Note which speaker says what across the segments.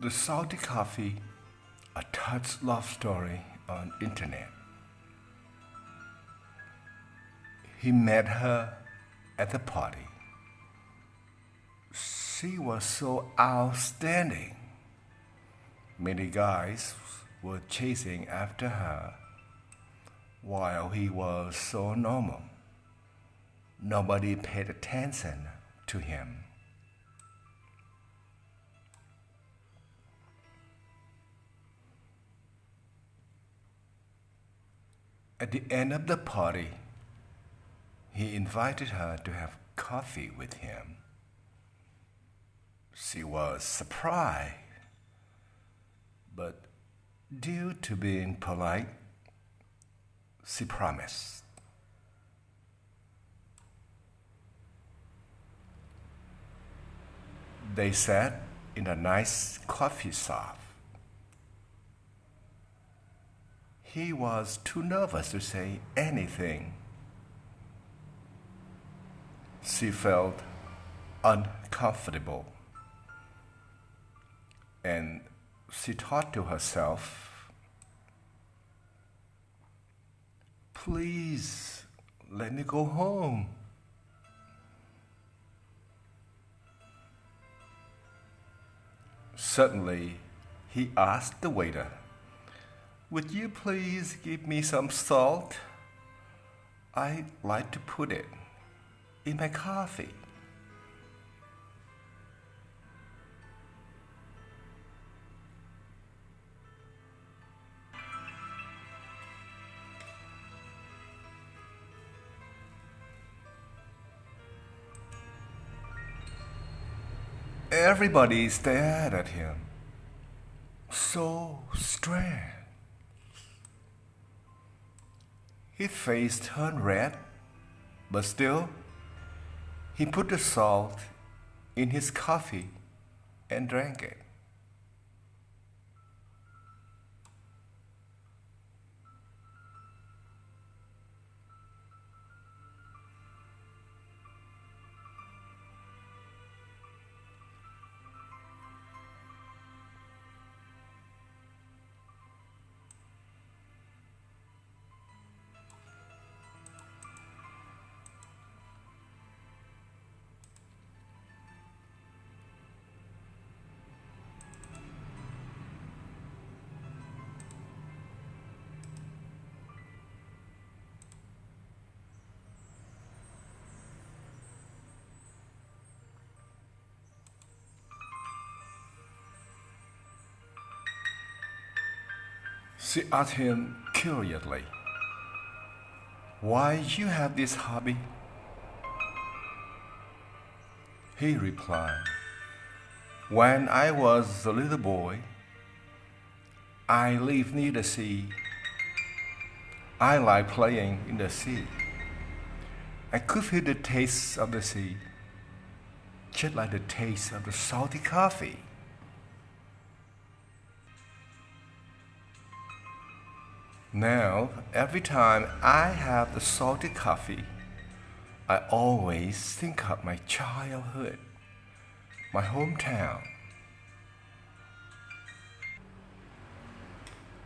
Speaker 1: The Salty Coffee, a touch love story on internet. He met her at the party. She was so outstanding. Many guys were chasing after her while he was so normal. Nobody paid attention to him. At the end of the party, he invited her to have coffee with him. She was surprised, but due to being polite, she promised. They sat in a nice coffee shop. He was too nervous to say anything. She felt uncomfortable, and she thought to herself, "Please, let me go home." Suddenly, he asked the waiter, "Would you please give me some salt? I'd like to put it in my coffee." Everybody stared at him. So strange. His face turned red, but still, he put the salt in his coffee and drank it. She asked him curiously, "Why you have this hobby?" He replied, "When I was a little boy, I lived near the sea. I like playing in the sea. I could feel the taste of the sea, just like the taste of the salty coffee. Now, every time I have the salty coffee, I always think of my childhood, my hometown.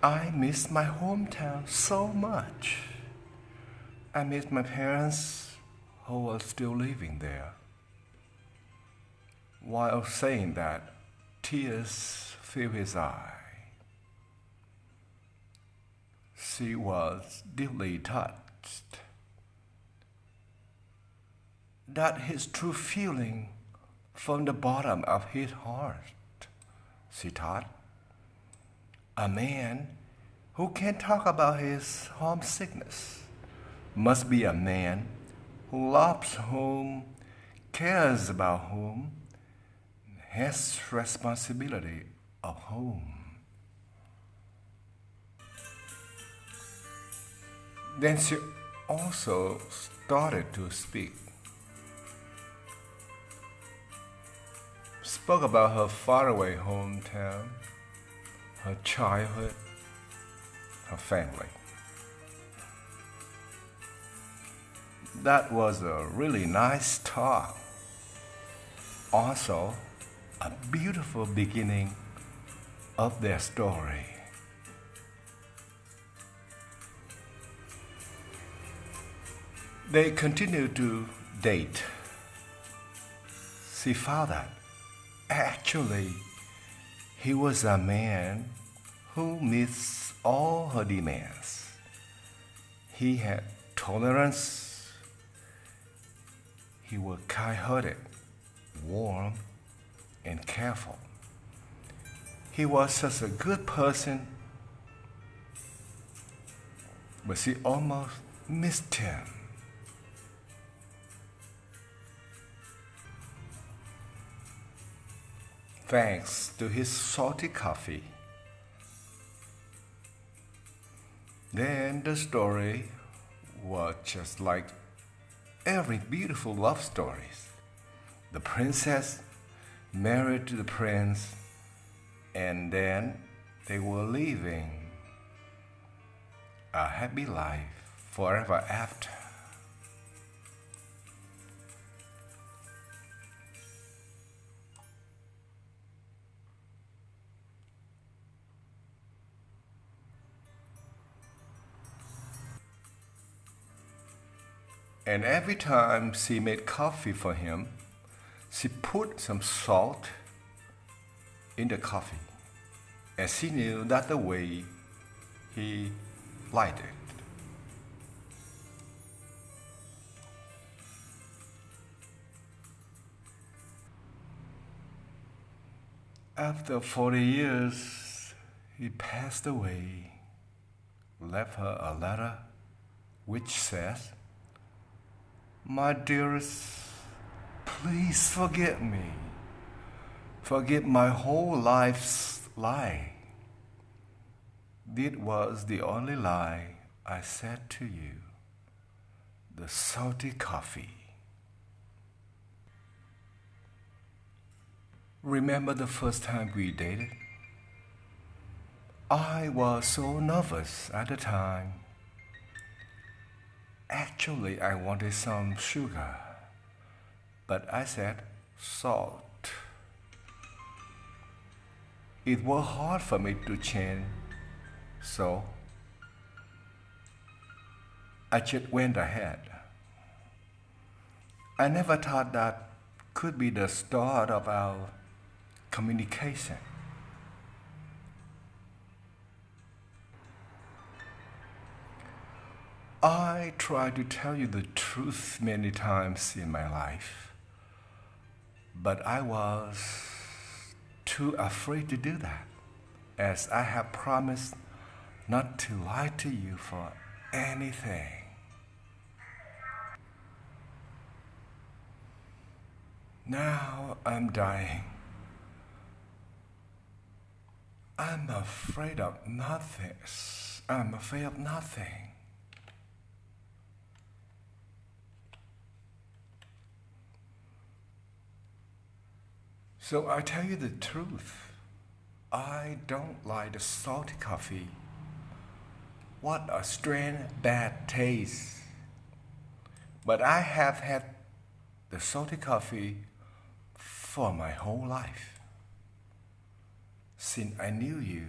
Speaker 1: I miss my hometown so much. I miss my parents who are still living there." While saying that, tears filled his eyes. She was deeply touched. That his true feeling from the bottom of his heart, she thought. A man who can talk about his homesickness must be a man who loves home, cares about home, has responsibility of home. Then she also started to spoke about her faraway hometown, her childhood, her family. That was a really nice talk. Also, a beautiful beginning of their story. They continued to date. She found that actually he was a man who meets all her demands. He had tolerance. He was kind-hearted, warm, and careful. He was such a good person, but she almost missed him. Thanks to his salty coffee. Then the story was just like every beautiful love story. The princess married to the prince, and then they were living a happy life forever after. And every time she made coffee for him, she put some salt in the coffee, as she knew that's the way he liked it. After 40 years, he passed away, left her a letter which says, "My dearest, please forgive me. Forgive my whole life's lie. This was the only lie I said to you. The salty coffee." Remember the first time we dated? I was so nervous at the time. Actually, I wanted some sugar, but I said salt. It was hard for me to change, so I just went ahead. I never thought that could be the start of our communication. I tried to tell you the truth many times in my life, but I was too afraid to do that, as I have promised not to lie to you for anything. Now I'm dying. I'm afraid of nothing. I'm afraid of nothing. So I tell you the truth. I don't like the salty coffee. What a strange, bad taste. But I have had the salty coffee for my whole life. Since I knew you,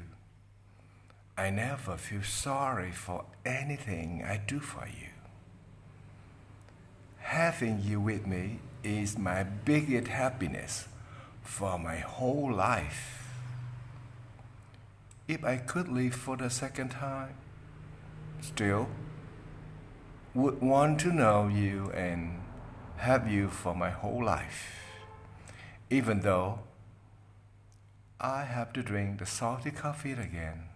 Speaker 1: I never feel sorry for anything I do for you. Having you with me is my biggest happiness for my whole life. If I could live for the second time, still would want to know you and have you for my whole life, even though I have to drink the salty coffee again.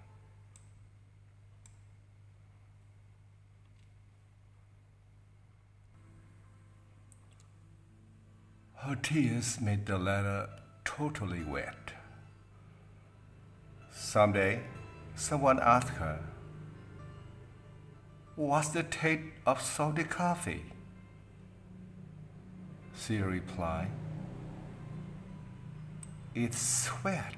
Speaker 1: Her tears made the letter totally wet. Someday, someone asked her, "What's the taste of salty coffee?" She replied, "It's sweat."